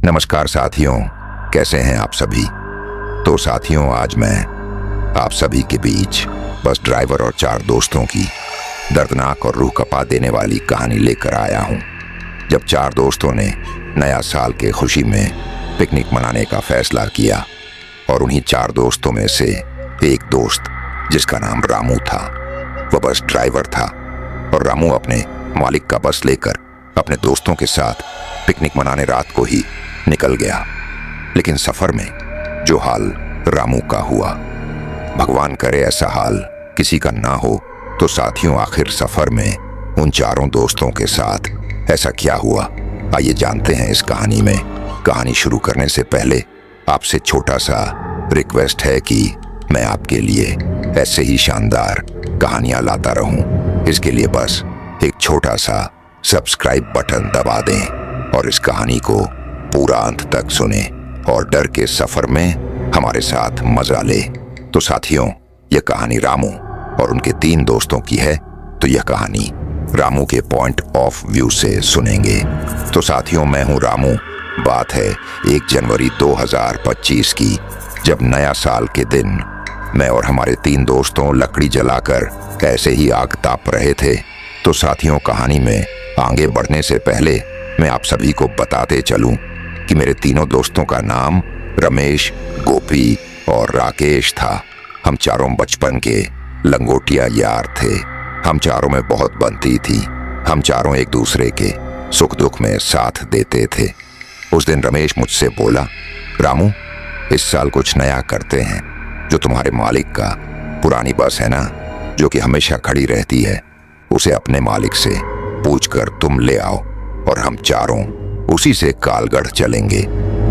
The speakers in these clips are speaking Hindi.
नमस्कार साथियों, कैसे हैं आप सभी। तो साथियों, आज मैं आप सभी के बीच बस ड्राइवर और चार दोस्तों की दर्दनाक और रूह कपा देने वाली कहानी लेकर आया हूं। जब चार दोस्तों ने नया साल के खुशी में पिकनिक मनाने का फैसला किया और उन्हीं चार दोस्तों में से एक दोस्त, जिसका नाम रामू था, वह बस ड्राइवर था और रामू अपने मालिक का बस लेकर अपने दोस्तों के साथ पिकनिक मनाने रात को ही निकल गया। लेकिन सफर में जो हाल रामू का हुआ, भगवान करे ऐसा हाल किसी का ना हो। तो साथियों, आखिर सफर में उन चारों दोस्तों के साथ ऐसा क्या हुआ, आइए जानते हैं इस कहानी में। कहानी शुरू करने से पहले आपसे छोटा सा रिक्वेस्ट है कि मैं आपके लिए ऐसे ही शानदार कहानियां लाता रहूं। इसके लिए बस एक छोटा सा सब्सक्राइब बटन दबा दें और इस कहानी को पूरा अंत तक सुने और डर के सफर में हमारे साथ मजा ले। तो साथियों, यह कहानी रामू और उनके तीन दोस्तों की है, तो यह कहानी रामू के पॉइंट ऑफ व्यू से सुनेंगे। तो साथियों, मैं हूं रामू। बात है 1 जनवरी 2025 की, जब नया साल के दिन मैं और हमारे तीन दोस्तों लकड़ी जलाकर ऐसे ही आग ताप रहे थे। तो साथियों, कहानी में आगे बढ़ने से पहले मैं आप सभी को बताते चलूं कि मेरे तीनों दोस्तों का नाम रमेश, गोपी और राकेश था। हम चारों बचपन के लंगोटिया यार थे। हम चारों में बहुत बनती थी। हम चारों एक दूसरे के सुख दुख में साथ देते थे। उस दिन रमेश मुझसे बोला, रामू, इस साल कुछ नया करते हैं। जो तुम्हारे मालिक का पुरानी बस है ना, जो कि हमेशा खड़ी रहती है, उसे अपने मालिक से पूछकर तुम ले आओ और हम चारों उसी से कालगढ़ चलेंगे।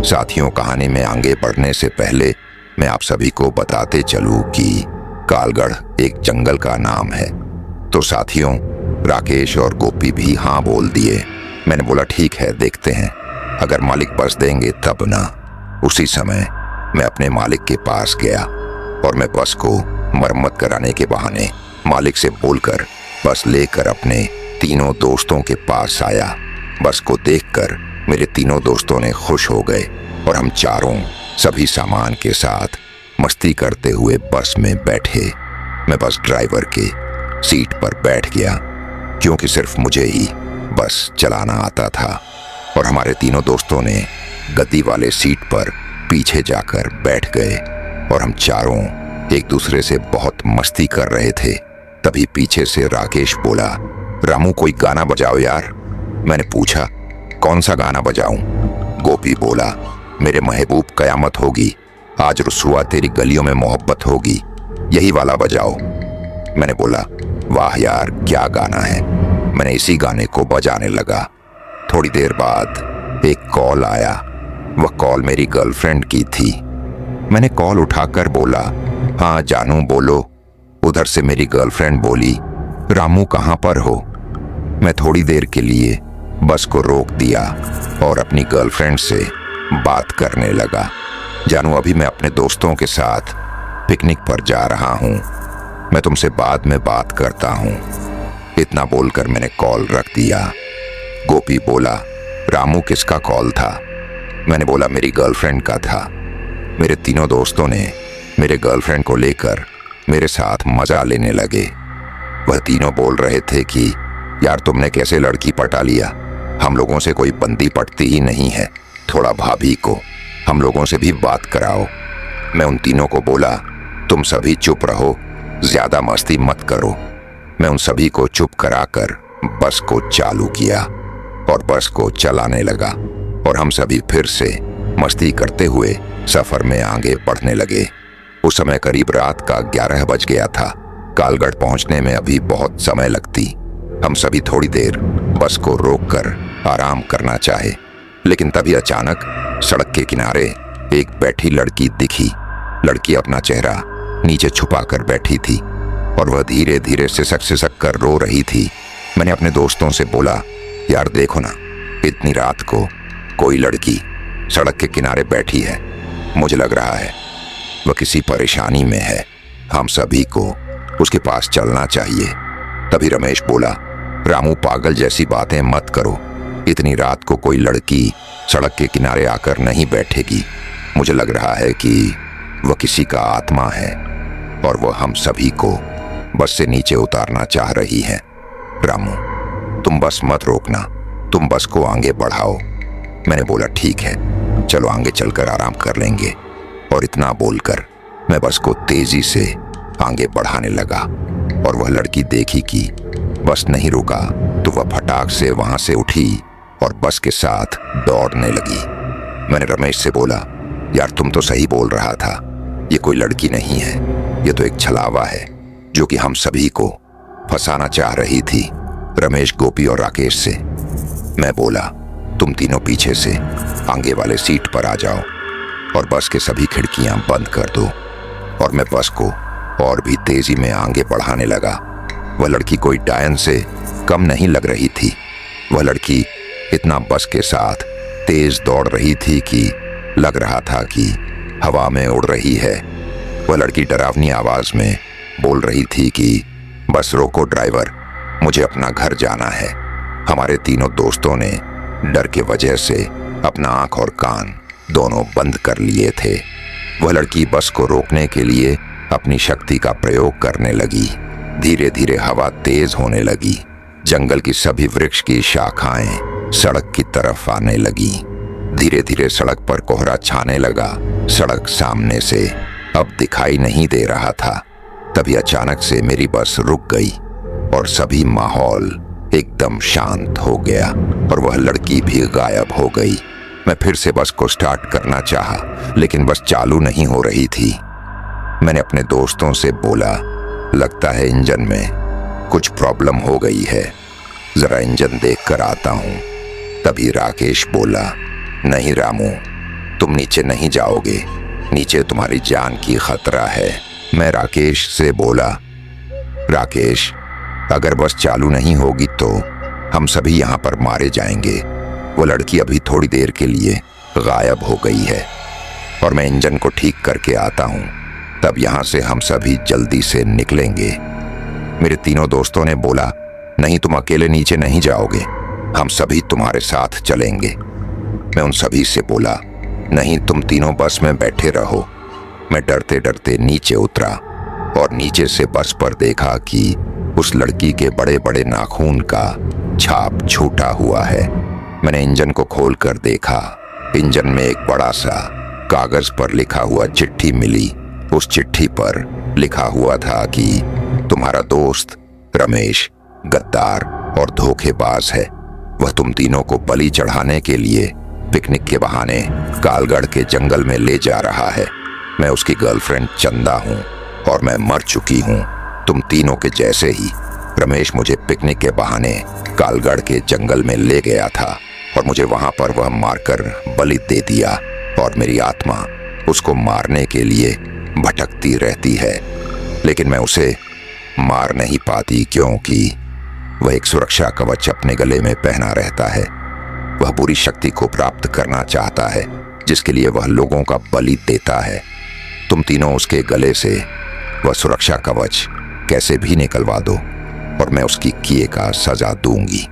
साथियों, कहानी में आगे बढ़ने से पहले मैं आप सभी को बताते चलूं कि कालगढ़ एक जंगल का नाम है। तो साथियों, राकेश और गोपी भी हाँ बोल दिए। मैंने बोला, ठीक है, देखते हैं, अगर मालिक बस देंगे तब ना। उसी समय मैं अपने मालिक के पास गया और मैं बस को मरम्मत कराने के बहाने मालिक से बोलकर बस लेकर अपने तीनों दोस्तों के पास आया। बस को देखकर मेरे तीनों दोस्तों ने खुश हो गए और हम चारों सभी सामान के साथ मस्ती करते हुए बस में बैठे। मैं बस ड्राइवर के सीट पर बैठ गया, क्योंकि सिर्फ मुझे ही बस चलाना आता था और हमारे तीनों दोस्तों ने गद्दी वाले सीट पर पीछे जाकर बैठ गए और हम चारों एक दूसरे से बहुत मस्ती कर रहे थे। तभी पीछे से राकेश बोला, रामू, कोई गाना बजाओ यार। मैंने पूछा, कौन सा गाना बजाऊं? गोपी बोला, मेरे महबूब कयामत होगी, आज रुसवा तेरी गलियों में मोहब्बत होगी, यही वाला बजाओ। मैंने बोला, वाह यार, क्या गाना है। मैंने इसी गाने को बजाने लगा। थोड़ी देर बाद एक कॉल आया। वह कॉल मेरी गर्लफ्रेंड की थी। मैंने कॉल उठाकर बोला, हाँ जानू, बोलो। उधर से मेरी गर्लफ्रेंड बोली, रामू कहाँ पर हो? मैं थोड़ी देर के लिए बस को रोक दिया और अपनी गर्लफ्रेंड से बात करने लगा। जानू, अभी मैं अपने दोस्तों के साथ पिकनिक पर जा रहा हूँ, मैं तुमसे बाद में बात करता हूँ। इतना बोलकर मैंने कॉल रख दिया। गोपी बोला, रामू, किसका कॉल था? मैंने बोला, मेरी गर्लफ्रेंड का था। मेरे तीनों दोस्तों ने मेरे गर्लफ्रेंड को लेकर मेरे साथ मजा लेने लगे। वह तीनों बोल रहे थे कि यार, तुमने कैसे लड़की पटा लिया, हम लोगों से कोई बंदी पटती ही नहीं है, थोड़ा भाभी को हम लोगों से भी बात कराओ। मैं उन तीनों को बोला, तुम सभी चुप रहो, ज्यादा मस्ती मत करो। मैं उन सभी को चुप कराकर बस को चालू किया और बस को चलाने लगा और हम सभी फिर से मस्ती करते हुए सफर में आगे बढ़ने लगे। उस समय करीब रात का 11 बज गया था। कालगढ़ पहुंचने में अभी बहुत समय लगती। हम सभी थोड़ी देर बस को रोककर आराम करना चाहे, लेकिन तभी अचानक सड़क के किनारे एक बैठी लड़की दिखी। लड़की अपना चेहरा नीचे छुपाकर बैठी थी और वह धीरे धीरे सिसक कर रो रही थी। मैंने अपने दोस्तों से बोला, यार देखो ना, इतनी रात को कोई लड़की सड़क के किनारे बैठी है। मुझे लग रहा है वह किसी परेशानी में है, हम सभी को उसके पास चलना चाहिए। तभी रमेश बोला, रामू, पागल जैसी बातें मत करो, इतनी रात को कोई लड़की सड़क के किनारे आकर नहीं बैठेगी। मुझे लग रहा है कि वह किसी का आत्मा है और वह हम सभी को बस से नीचे उतारना चाह रही है। रामू, तुम बस मत रोकना, तुम बस को आगे बढ़ाओ। मैंने बोला ठीक है, चलो आगे चलकर आराम कर लेंगे। और इतना बोलकर मैं बस को तेजी से आगे बढ़ाने लगा और वह लड़की देखी कि बस नहीं रुका तो वह फटाक से वहां से उठी और बस के साथ दौड़ने लगी। मैंने रमेश से बोला, यार तुम तो सही बोल रहा था, ये कोई लड़की नहीं है, ये तो एक छलावा है जो कि हम सभी को फंसाना चाह रही थी। रमेश, गोपी और राकेश से मैं बोला, तुम तीनों पीछे से आगे वाले सीट पर आ जाओ और बस के सभी खिड़कियां बंद कर दो। और मैं बस को और भी तेजी में आगे बढ़ाने लगा। वह लड़की कोई डायन से कम नहीं लग रही थी। वह लड़की इतना बस के साथ तेज दौड़ रही थी कि लग रहा था कि हवा में उड़ रही है। वह लड़की डरावनी आवाज में बोल रही थी कि बस रोको ड्राइवर, मुझे अपना घर जाना है। हमारे तीनों दोस्तों ने डर के वजह से अपना आंख और कान दोनों बंद कर लिए थे। वह लड़की बस को रोकने के लिए अपनी शक्ति का प्रयोग करने लगी। धीरे धीरे हवा तेज होने लगी। जंगल की सभी वृक्ष की शाखाएं सड़क की तरफ आने लगी। धीरे धीरे सड़क पर कोहरा छाने लगा। सड़क सामने से अब दिखाई नहीं दे रहा था। तभी अचानक से मेरी बस रुक गई और सभी माहौल एकदम शांत हो गया और वह लड़की भी गायब हो गई। मैं फिर से बस को स्टार्ट करना चाहा, लेकिन बस चालू नहीं हो रही थी। मैंने अपने दोस्तों से बोला, लगता है इंजन में कुछ प्रॉब्लम हो गई है, जरा इंजन देख कर आता हूं। तभी राकेश बोला, नहीं रामू, तुम नीचे नहीं जाओगे, नीचे तुम्हारी जान की खतरा है। मैं राकेश से बोला, राकेश, अगर बस चालू नहीं होगी तो हम सभी यहाँ पर मारे जाएंगे। वो लड़की अभी थोड़ी देर के लिए गायब हो गई है और मैं इंजन को ठीक करके आता हूँ, तब यहाँ से हम सभी जल्दी से निकलेंगे। मेरे तीनों दोस्तों ने बोला, नहीं तुम अकेले नीचे नहीं जाओगे, हम सभी तुम्हारे साथ चलेंगे। मैं उन सभी से बोला, नहीं तुम तीनों बस में बैठे रहो। मैं डरते डरते नीचे उतरा और नीचे से बस पर देखा कि उस लड़की के बड़े बड़े नाखून का छाप छूटा हुआ है। मैंने इंजन को खोलकर देखा। इंजन में एक बड़ा सा कागज पर लिखा हुआ चिट्ठी मिली। उस चिट्ठी पर लिखा हुआ था कि तुम्हारा दोस्त रमेश गद्दार और धोखेबाज है। वह तुम तीनों को बलि चढ़ाने के लिए पिकनिक के बहाने कालगढ़ के जंगल में ले जा रहा है। मैं उसकी गर्लफ्रेंड चंदा हूँ और मैं मर चुकी हूँ। तुम तीनों के जैसे ही रमेश मुझे पिकनिक के बहाने कालगढ़ के जंगल में ले गया था और मुझे वहां पर वह मारकर बलि दे दिया और मेरी आत्मा उसको मारने के लिए भटकती रहती है, लेकिन मैं उसे मार नहीं पाती क्योंकि वह एक सुरक्षा कवच अपने गले में पहना रहता है। वह बुरी शक्ति को प्राप्त करना चाहता है जिसके लिए वह लोगों का बलि देता है। तुम तीनों उसके गले से वह सुरक्षा कवच कैसे भी निकलवा दो और मैं उसकी किए का सजा दूंगी।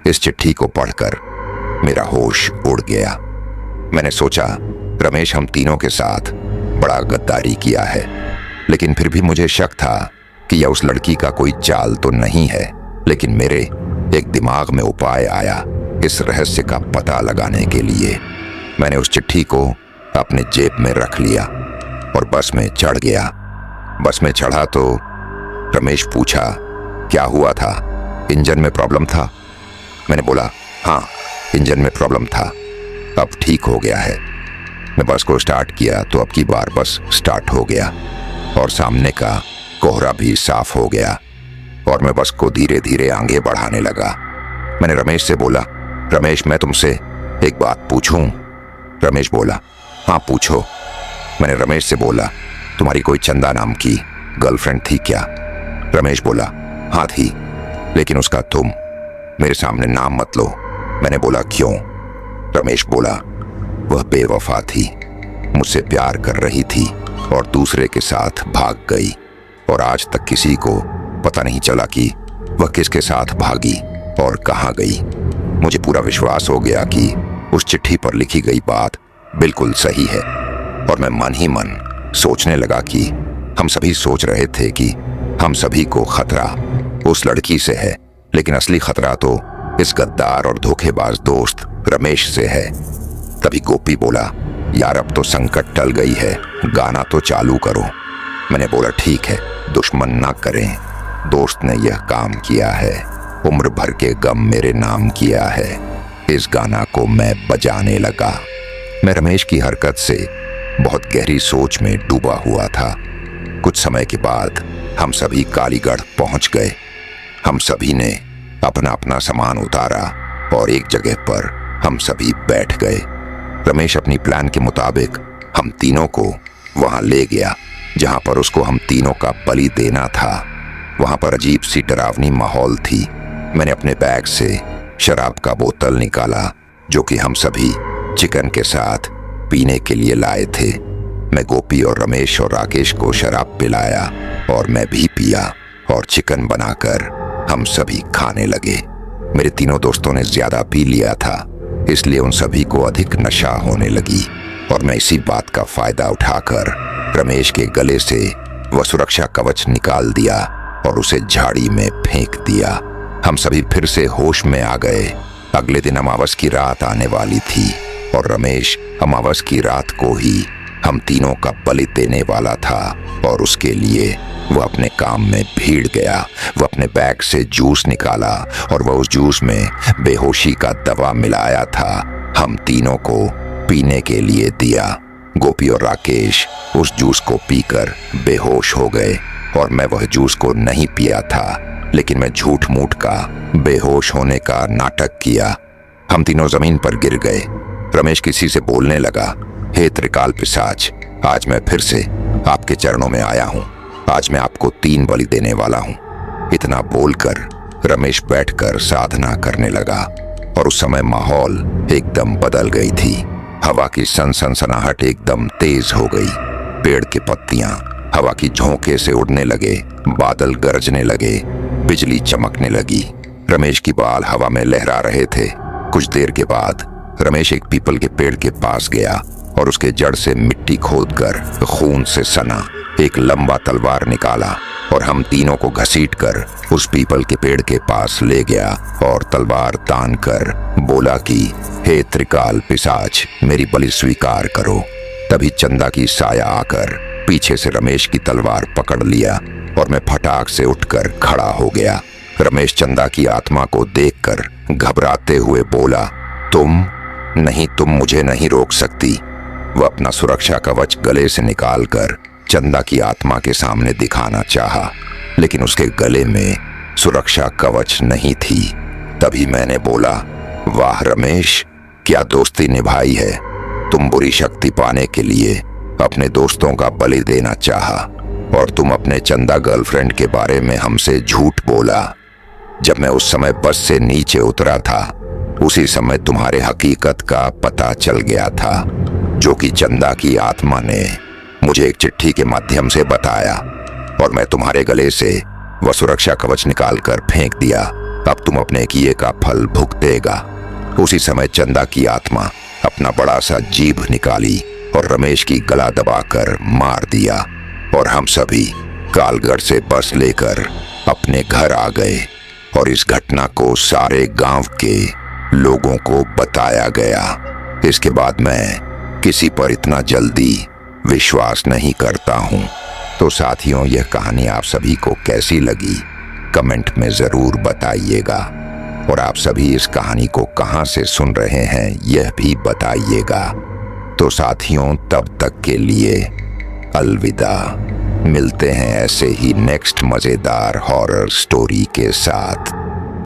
इस चिट्ठी को पढ़कर मेरा होश उड़ गया। मैंने सोचा, रमेश हम तीनों के साथ बड़ा गद्दारी किया है, लेकिन फिर भी मुझे शक था कि यह उस लड़की का कोई चाल तो नहीं है। लेकिन मेरे एक दिमाग में उपाय आया इस रहस्य का पता लगाने के लिए। मैंने उस चिट्ठी को अपने जेब में रख लिया और बस में चढ़ गया। बस में चढ़ा तो रमेश पूछा, क्या हुआ था, इंजन में प्रॉब्लम था? मैंने बोला, हाँ इंजन में प्रॉब्लम था, अब ठीक हो गया है। मैं बस को स्टार्ट किया तो अब की बार बस स्टार्ट हो गया और सामने का कोहरा भी साफ हो गया और मैं बस को धीरे धीरे आगे बढ़ाने लगा। मैंने रमेश से बोला, रमेश मैं तुमसे एक बात पूछूं? रमेश बोला, हाँ पूछो। मैंने रमेश से बोला, तुम्हारी कोई चंदा नाम की गर्लफ्रेंड थी क्या? रमेश बोला, हाँ थी, लेकिन उसका तुम मेरे सामने नाम मत लो। मैंने बोला, क्यों? रमेश बोला, वह बेवफा थी, मुझसे प्यार कर रही थी और दूसरे के साथ भाग गई और आज तक किसी को पता नहीं चला कि वह किसके साथ भागी और कहाँ गई। मुझे पूरा विश्वास हो गया कि उस चिट्ठी पर लिखी गई बात बिल्कुल सही है, और मैं मन ही मन सोचने लगा कि हम सभी सोच रहे थे कि हम सभी को खतरा उस लड़की से है, लेकिन असली खतरा तो इस गद्दार और धोखेबाज दोस्त रमेश से है। तभी गोपी बोला, यार अब तो संकट टल गई है, गाना तो चालू करो। मैंने बोला, ठीक है, दुश्मन ना करें, दोस्त ने यह काम किया है, उम्र भर के गम मेरे नाम किया है। इस गाना को मैं बजाने लगा। मैं रमेश की हरकत से बहुत गहरी सोच में डूबा हुआ था। कुछ समय के बाद हम सभी कालीगढ़ पहुंच गए। हम सभी ने अपना अपना सामान उतारा और एक जगह पर हम सभी बैठ गए। रमेश अपनी प्लान के मुताबिक हम तीनों को वहां ले गया जहां पर उसको हम तीनों का बलि देना था। वहां पर अजीब सी डरावनी माहौल थी। मैंने अपने बैग से शराब का बोतल निकाला जो कि हम सभी चिकन के साथ पीने के लिए लाए थे। मैं गोपी और रमेश और राकेश को शराब पिलाया और मैं भी पिया और चिकन बनाकर हम सभी खाने लगे। मेरे तीनों दोस्तों ने ज्यादा पी लिया था, इसलिए उन सभी को अधिक नशा होने लगी और मैं इसी बात का फायदा उठाकर रमेश के गले से वह सुरक्षा कवच निकाल दिया और उसे झाड़ी में फेंक दिया। हम सभी फिर से होश में आ गए। अगले दिन अमावस की रात आने वाली थी और रमेश अमावस की रात को ही हम तीनों का बलि देने वाला था और उसके लिए वह अपने काम में भीड़ गया। वह अपने बैग से जूस निकाला और वह उस जूस में बेहोशी का दवा मिलाया था। हम तीनों को पीने के लिए दिया। गोपी और राकेश उस जूस को पीकर बेहोश हो गए और मैं वह जूस को नहीं पिया था, लेकिन मैं झूठ मूठ का बेहोश होने का नाटक किया। हम तीनों जमीन पर गिर गए। रमेश किसी से बोलने लगा, हे त्रिकाल पिशाच, आज मैं फिर से आपके चरणों में आया हूँ। आज मैं आपको 3 बलि देने वाला हूँ। इतना बोलकर रमेश बैठकर साधना करने लगा और उस समय माहौल एकदम बदल गई थी। हवा की सनसनाहट एकदम तेज हो गई। पेड़ की पत्तियां हवा की झोंके से उड़ने लगे, बादल गरजने लगे, बिजली चमकने लगी। रमेश की बाल हवा में लहरा रहे थे। कुछ देर के बाद रमेश एक पीपल के पेड़ के पास गया और उसके जड़ से मिट्टी खोदकर खून से सना एक लंबा तलवार निकाला और हम तीनों को घसीटकर उस पीपल के पेड़ के पास ले गया और तलवार तान कर बोला कि हे त्रिकाल पिशाच, मेरी बलि स्वीकार करो। तभी चंदा की साया आकर पीछे से रमेश की तलवार पकड़ लिया और मैं फटाक से उठकर खड़ा हो गया। रमेश चंदा की आत्मा को देखकर घबराते हुए बोला, तुम मुझे नहीं रोक सकती। वह अपना सुरक्षा कवच गले से निकालकर चंदा की आत्मा के सामने दिखाना चाहा, लेकिन उसके गले में सुरक्षा कवच नहीं थी। तभी मैंने बोला, वाह रमेश, क्या दोस्ती निभाई है। तुम बुरी शक्ति पाने के लिए अपने दोस्तों का बलि देना चाहा और तुम अपने चंदा गर्लफ्रेंड के बारे में हमसे झूठ बोला। जब मैं उस समय बस से नीचे उतरा था, उसी समय तुम्हारे हकीकत का पता चल गया था, जो कि चंदा की आत्मा ने मुझे एक चिट्ठी के माध्यम से बताया और मैं तुम्हारे गले से वह सुरक्षा कवच निकालकर फेंक दिया। अब तुम अपने किए का फल भुगतेगा। उसी समय चंदा की आत्मा अपना बड़ा सा जीभ निकाली और रमेश की गला दबाकर मार दिया और हम सभी कालगढ़ से बस लेकर अपने घर आ गए और इस घटना को सारे गांव के लोगों को बताया गया। इसके बाद मैं किसी पर इतना जल्दी विश्वास नहीं करता हूँ। तो साथियों, यह कहानी आप सभी को कैसी लगी कमेंट में ज़रूर बताइएगा और आप सभी इस कहानी को कहाँ से सुन रहे हैं यह भी बताइएगा। तो साथियों, तब तक के लिए अलविदा। मिलते हैं ऐसे ही नेक्स्ट मज़ेदार हॉरर स्टोरी के साथ।